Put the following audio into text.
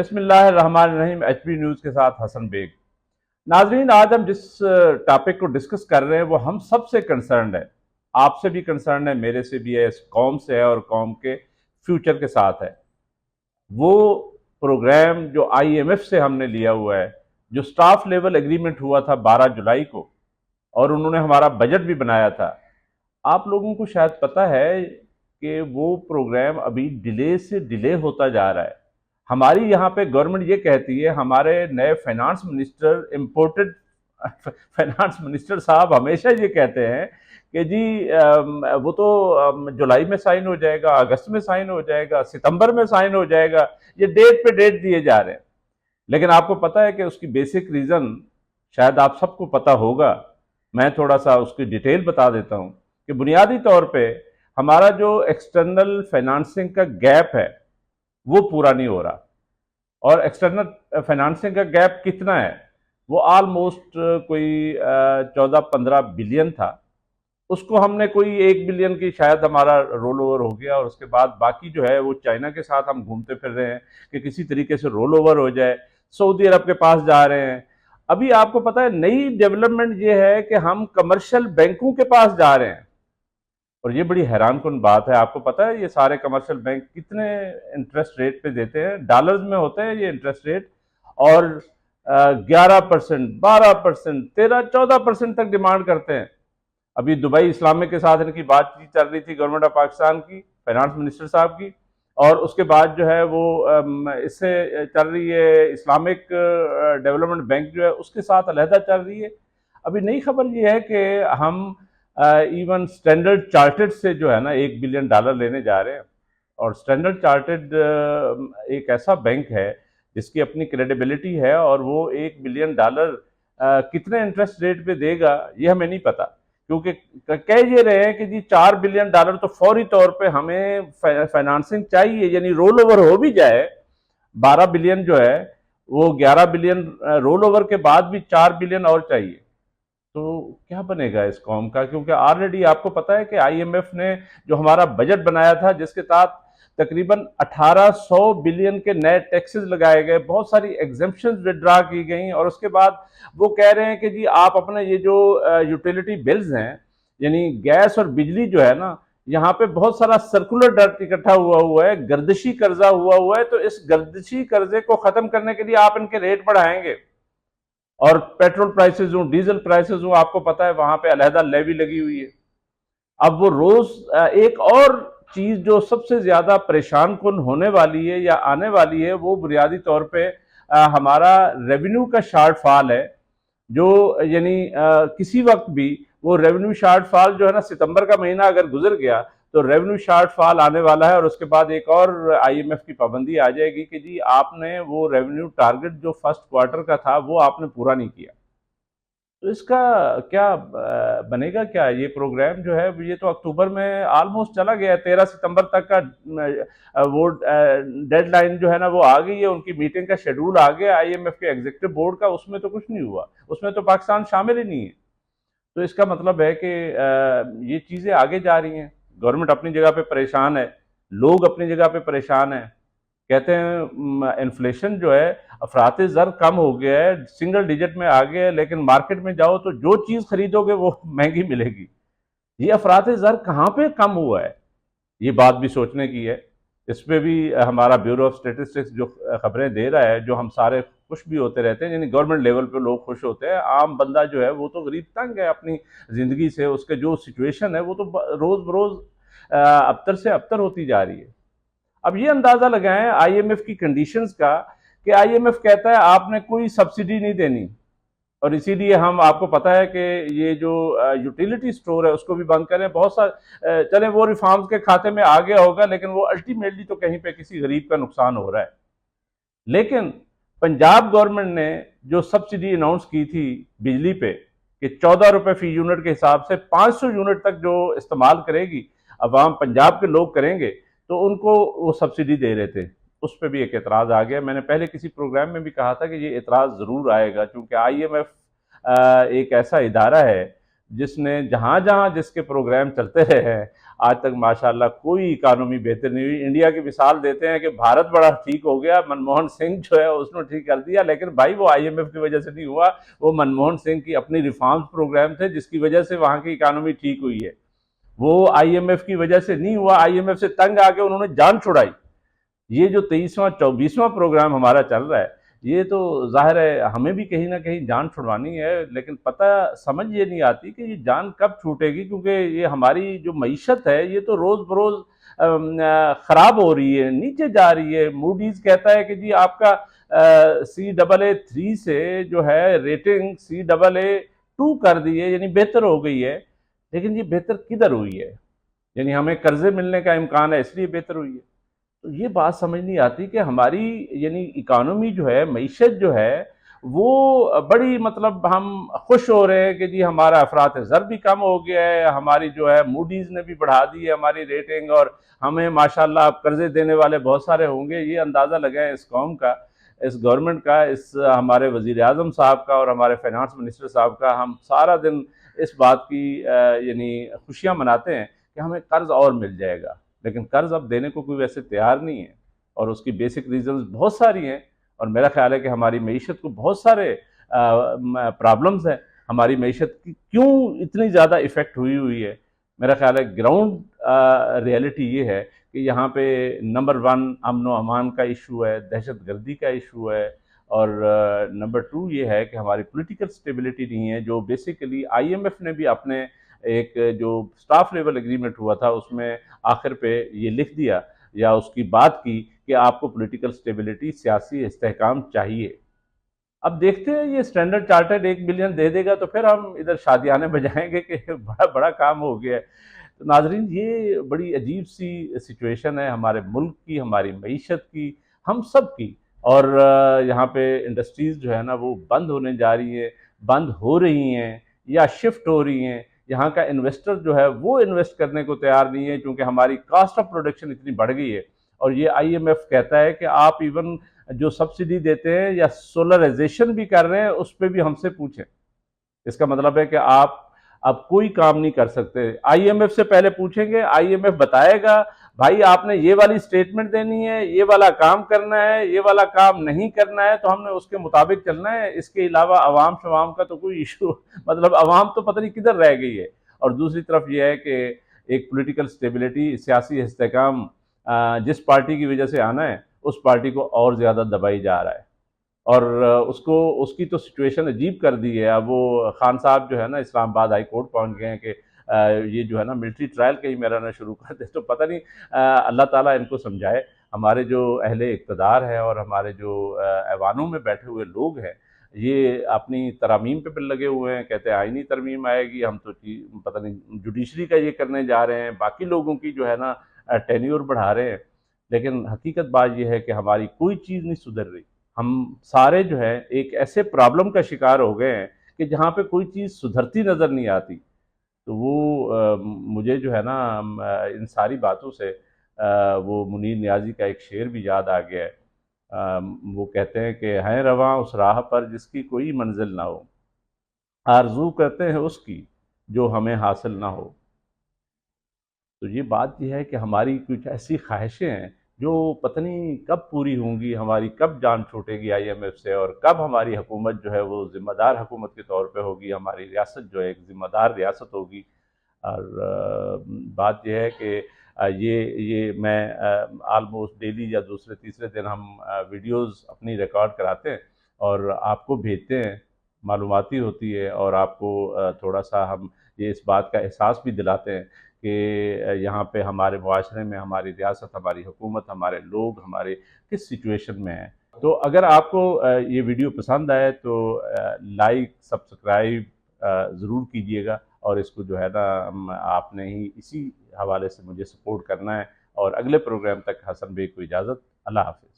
बिस्मिल्लाहिर्रहमानिर्रहीम। HP news के साथ हसन बेग। नाजरीन, आज हम जिस टॉपिक को डिस्कस कर रहे हैं वो हम सब से कंसर्न है। आपसे भी कंसर्न है, मेरे से भी है, इस कौम से है और कौम के फ्यूचर के साथ है। वो प्रोग्राम जो आईएमएफ से हमने लिया हुआ है, जो स्टाफ लेवल एग्रीमेंट हुआ था 12 जुलाई को, और उन्होंने हमारा बजट भी बनाया था। आप लोगों को शायद पता है कि वो प्रोग्राम अभी डिले से डिले होता जा रहा है। हमारी यहाँ पे गवर्नमेंट ये कहती है, हमारे नए finance minister, imported finance minister साहब हमेशा ये कहते हैं कि जी वो तो जुलाई में साइन हो जाएगा, अगस्त में साइन हो जाएगा, सितंबर में साइन हो जाएगा। ये डेट पे डेट दिए जा रहे हैं। लेकिन आपको पता है कि उसकी बेसिक रीज़न शायद आप सबको पता होगा। मैं थोड़ा सा उसकी डिटेल बता देता हूँ कि बुनियादी तौर पे हमारा जो एक्सटर्नल फाइनेंसिंग का गैप है वो पूरा नहीं हो रहा। और एक्सटर्नल फाइनेंसिंग का गैप कितना है? वो ऑलमोस्ट कोई 14-15 बिलियन था। उसको हमने कोई 1 बिलियन की शायद हमारा रोल ओवर हो गया, और उसके बाद बाकी जो है वो चाइना के साथ हम घूमते फिर रहे हैं कि किसी तरीके से रोल ओवर हो जाए। सऊदी अरब के पास जा रहे हैं। अभी आपको पता है नई डेवलपमेंट ये है कि हम कमर्शियल बैंकों के पास जा रहे हैं, और ये बड़ी हैरानकुन बात है। आपको पता है ये सारे कमर्शियल बैंक कितने इंटरेस्ट रेट पे देते हैं? डॉलर्स में होते हैं ये इंटरेस्ट रेट, और 11%, 12%, 13-14% तक डिमांड करते हैं। अभी दुबई इस्लामिक के साथ इनकी बातचीत चल रही थी, गवर्नमेंट ऑफ पाकिस्तान की, फाइनेंस मिनिस्टर साहब की, और उसके बाद जो है वो इससे चल रही है इस्लामिक डेवलपमेंट बैंक जो है उसके साथ अलहदा चल रही है। अभी नई खबर ये है कि हम इवन स्टैंडर्ड चार्टर्ड से जो है ना $1 बिलियन लेने जा रहे हैं। और स्टैंडर्ड चार्टर्ड एक ऐसा बैंक है जिसकी अपनी क्रेडिबिलिटी है, और वो $1 बिलियन कितने इंटरेस्ट रेट पे देगा ये हमें नहीं पता, क्योंकि कह ये रहे हैं कि जी $4 बिलियन तो फौरी तौर पे हमें फाइनेंसिंग चाहिए, यानी रोल ओवर हो भी जाए 12 बिलियन जो है, वो 11 बिलियन रोल ओवर के बाद भी 4 बिलियन और चाहिए। तो क्या बनेगा इस कौम का? क्योंकि ऑलरेडी आपको पता है कि आईएमएफ ने जो हमारा बजट बनाया था, जिसके तहत तकरीबन 1800 बिलियन के नए टैक्सेस लगाए गए, बहुत सारी एग्जेम्पशंस विड्रा की गई, और उसके बाद वो कह रहे हैं कि जी आप अपने ये जो यूटिलिटी बिल्स हैं, यानी गैस और बिजली जो है ना, यहाँ पे बहुत सारा सर्कुलर डेट इकट्ठा हुआ है, गर्दिशी कर्जा हुआ है। तो इस गर्दिशी कर्जे को खत्म करने के लिए आप इनके रेट बढ़ाएंगे, और पेट्रोल प्राइसेस हो, डीजल प्राइसेस हो, आपको पता है वहां पे अलहदा लेवी लगी हुई है। अब वो रोज एक और चीज जो सबसे ज्यादा परेशान कुन होने वाली है या आने वाली है, वो बुनियादी तौर पे हमारा रेवेन्यू का शॉर्टफॉल है, जो यानी किसी वक्त भी वो रेवेन्यू शॉर्टफॉल जो है ना, सितंबर का महीना अगर गुजर गया तो रेवेन्यू शॉर्टफॉल आने वाला है, और उसके बाद एक और आईएमएफ की पाबंदी आ जाएगी कि जी आपने वो रेवेन्यू टारगेट जो फर्स्ट क्वार्टर का था वो आपने पूरा नहीं किया। तो इसका क्या बनेगा? क्या ये प्रोग्राम जो है ये तो अक्टूबर में ऑलमोस्ट चला गया है, 13 सितंबर तक का वो डेडलाइन जो है ना वो आ गई है, उनकी मीटिंग का शेड्यूल आ गया आईएमएफ के एग्जीक्यूटिव बोर्ड का, उसमें तो कुछ नहीं हुआ, उसमें तो पाकिस्तान शामिल ही नहीं है। तो इसका मतलब है कि ये चीज़ें आगे जा रही हैं। गवर्नमेंट अपनी जगह पे परेशान है, लोग अपनी जगह पे परेशान हैं। कहते हैं इन्फ्लेशन जो है, अफरात ज़र कम हो गया है, सिंगल डिजिट में आ गया है, लेकिन मार्केट में जाओ तो जो चीज़ खरीदोगे वो महंगी मिलेगी। ये अफरात ज़र कहाँ पे कम हुआ है? ये बात भी सोचने की है। इस पे भी हमारा ब्यूरो ऑफ स्टेटिस्टिक्स जो खबरें दे रहा है, जो हम सारे खुश भी होते रहते हैं, यानी गवर्नमेंट लेवल पे लोग खुश होते हैं, आम बंदा जो है वो तो गरीब तंग है अपनी ज़िंदगी से। उसके जो सिचुएशन है वो तो रोज़ बरोज़ अबतर से अबतर होती जा रही है। अब ये अंदाजा लगाएं आईएमएफ की कंडीशंस का, कि आईएमएफ कहता है आपने कोई सब्सिडी नहीं देनी, और इसीलिए हम, आपको पता है कि ये जो यूटिलिटी स्टोर है उसको भी बंद करें। बहुत सारे चले वो रिफॉर्म्स के खाते में आ गया होगा, लेकिन वो अल्टीमेटली तो कहीं पे किसी गरीब का नुकसान हो रहा है। लेकिन पंजाब गवर्नमेंट ने जो सब्सिडी अनाउंस की थी बिजली पे, कि 14 रुपए फी यूनिट के हिसाब से 500 यूनिट तक जो इस्तेमाल करेगी अवाम, पंजाब के लोग करेंगे, तो उनको वो सब्सिडी दे रहे थे। उस पर भी एक एतराज़ आ गया। मैंने पहले किसी प्रोग्राम में भी कहा था कि ये एतराज़ ज़रूर आएगा, क्योंकि आईएमएफ एक ऐसा इदारा है जिसने जहाँ जहाँ जिसके प्रोग्राम चलते रहे हैं, आज तक माशाल्लाह कोई इकानमी बेहतर नहीं हुई। इंडिया की मिसाल देते हैं कि भारत बड़ा ठीक हो गया, मनमोहन सिंह जो है उसने ठीक कर दिया, लेकिन भाई वो आईएमएफ की वजह से नहीं हुआ, वो मनमोहन सिंह की अपनी रिफॉर्म्स प्रोग्राम थे जिसकी वजह से वहाँ की इकानमी ठीक हुई है। वो आईएमएफ की वजह से नहीं हुआ, आईएमएफ से तंग आके उन्होंने जान छुड़ाई। ये जो 23वां 24वां प्रोग्राम हमारा चल रहा है, ये तो जाहिर है हमें भी कहीं ना कहीं जान छुड़वानी है, लेकिन पता समझ ये नहीं आती कि ये जान कब छूटेगी, क्योंकि ये हमारी जो मईशत है ये तो रोज़ बरोज़ ख़राब हो रही है, नीचे जा रही है। मूडीज़ कहता है कि जी आपका CAA3 से जो है रेटिंग CAA2 कर दी है, यानी बेहतर हो गई है। लेकिन ये बेहतर किधर हुई है? यानी हमें कर्जे मिलने का इम्कान है इसलिए बेहतर हुई है। तो ये बात समझ नहीं आती कि हमारी यानी इकानमी जो है, मईशत जो है, वो बड़ी मतलब हम खुश हो रहे हैं कि जी हमारा अफरात ज़र भी कम हो गया है, हमारी जो है मूडीज़ ने भी बढ़ा दी है हमारी रेटिंग, और हमें माशाल्लाह अब कर्जे देने वाले बहुत सारे होंगे। ये अंदाज़ा लगाएं इस कौम का, इस गवर्नमेंट का, इस हमारे वज़ीर आज़म साहब का और हमारे फाइनेंस मिनिस्टर साहब का। हम सारा दिन इस बात की यानी खुशियाँ मनाते हैं कि हमें कर्ज और मिल जाएगा, लेकिन कर्ज अब देने को कोई वैसे तैयार नहीं है, और उसकी बेसिक रीजंस बहुत सारी हैं। और मेरा ख्याल है कि हमारी मईशत को बहुत सारे प्रॉब्लम्स हैं। हमारी मईशत की क्यों इतनी ज़्यादा इफ़ेक्ट हुई हुई है? मेरा ख्याल है ग्राउंड रियलिटी ये है कि यहाँ पे नंबर वन अमन व अमान का इशू है, दहशत गर्दी का इशू है, और नंबर टू ये है कि हमारी पॉलिटिकल स्टेबिलिटी नहीं है, जो बेसिकली आईएमएफ ने भी अपने एक जो स्टाफ लेवल एग्रीमेंट हुआ था उसमें आखिर पे ये लिख दिया या उसकी बात की कि आपको पॉलिटिकल स्टेबिलिटी, सियासी इस्तेहकाम चाहिए। अब देखते हैं ये स्टैंडर्ड चार्टर्ड 1 बिलियन दे देगा तो फिर हम इधर शादियाने बजाएंगे कि बड़ा बड़ा काम हो गया है। तो नाजरीन, ये बड़ी अजीब सी सिचुएशन है हमारे मुल्क की, हमारी मईशत की, हम सब की। और यहाँ पे इंडस्ट्रीज़ जो है ना वो बंद होने जा रही है, बंद हो रही हैं या शिफ्ट हो रही हैं। यहाँ का इन्वेस्टर जो है वो इन्वेस्ट करने को तैयार नहीं है, क्योंकि हमारी कास्ट ऑफ प्रोडक्शन इतनी बढ़ गई है। और ये आईएमएफ कहता है कि आप इवन जो सब्सिडी देते हैं या सोलराइजेशन भी कर रहे हैं उस पर भी हमसे पूछें। इसका मतलब है कि आप अब कोई काम नहीं कर सकते। आईएमएफ से पहले पूछेंगे, आईएमएफ बताएगा भाई आपने ये वाली स्टेटमेंट देनी है, ये वाला काम करना है, ये वाला काम नहीं करना है, तो हमने उसके मुताबिक चलना है। इसके अलावा अवाम शवाम का तो कोई इशू मतलब अवाम तो पता नहीं किधर रह गई है। और दूसरी तरफ यह है कि एक पॉलिटिकल स्टेबिलिटी, सियासी इस्तेहकाम जिस पार्टी की वजह से आना है उस पार्टी को और ज़्यादा दबाई जा रहा है। और उसको उसकी तो सिचुएशन अजीब कर दी है। अब वो खान साहब जो है ना इस्लामाबाद हाई कोर्ट पहुंच गए हैं कि ये जो है ना मिलिट्री ट्रायल कहीं मेरा ना शुरू कर दे। तो पता नहीं, अल्लाह ताला इनको समझाए। हमारे जो अहले इक़्तिदार है और हमारे जो ऐवानों में बैठे हुए लोग हैं, ये अपनी तरमीम पे लगे हुए हैं, कहते हैं आईनी तरमीम आएगी, हम तो पता नहीं जुडिशरी का ये करने जा रहे हैं, बाकी लोगों की जो है ना टेन्योर बढ़ा रहे हैं। लेकिन हकीकत बात यह है कि हमारी कोई चीज़ नहीं सुधर रही। हम सारे जो है एक ऐसे प्रॉब्लम का शिकार हो गए हैं कि जहाँ पे कोई चीज़ सुधरती नज़र नहीं आती। तो वो मुझे जो है ना इन सारी बातों से वो मुनीर नियाज़ी का एक शेर भी याद आ गया है। वो कहते हैं कि हैं रवां उस राह पर जिसकी कोई मंजिल ना हो, आरज़ू करते हैं उसकी जो हमें हासिल ना हो। तो ये बात ये है कि हमारी कुछ ऐसी ख्वाहिशें हैं जो पता नहीं कब पूरी होंगी, हमारी कब जान छूटेगी आईएमएफ से, और कब हमारी हुकूमत जो है वो ज़िम्मेदार हुकूमत के तौर पे होगी, हमारी रियासत जो है एक ज़िम्मेदार रियासत होगी। और बात यह है कि ये मैं आलमोस्ट डेली या दूसरे तीसरे दिन हम वीडियोज़ अपनी रिकॉर्ड कराते हैं और आपको भेजते हैं, मालूमाती होती है, और आपको थोड़ा सा हम ये इस बात का एहसास भी दिलाते हैं कि यहाँ पे हमारे मुआशरे में हमारी रियासत, हमारी हुकूमत, हमारे लोग, हमारे किस सिचुएशन में हैं। तो अगर आपको ये वीडियो पसंद आए तो लाइक, सब्सक्राइब ज़रूर कीजिएगा, और इसको जो है ना आपने ही इसी हवाले से मुझे सपोर्ट करना है। और अगले प्रोग्राम तक हसन बेग को इजाज़त। अल्लाह हाफ़िज़।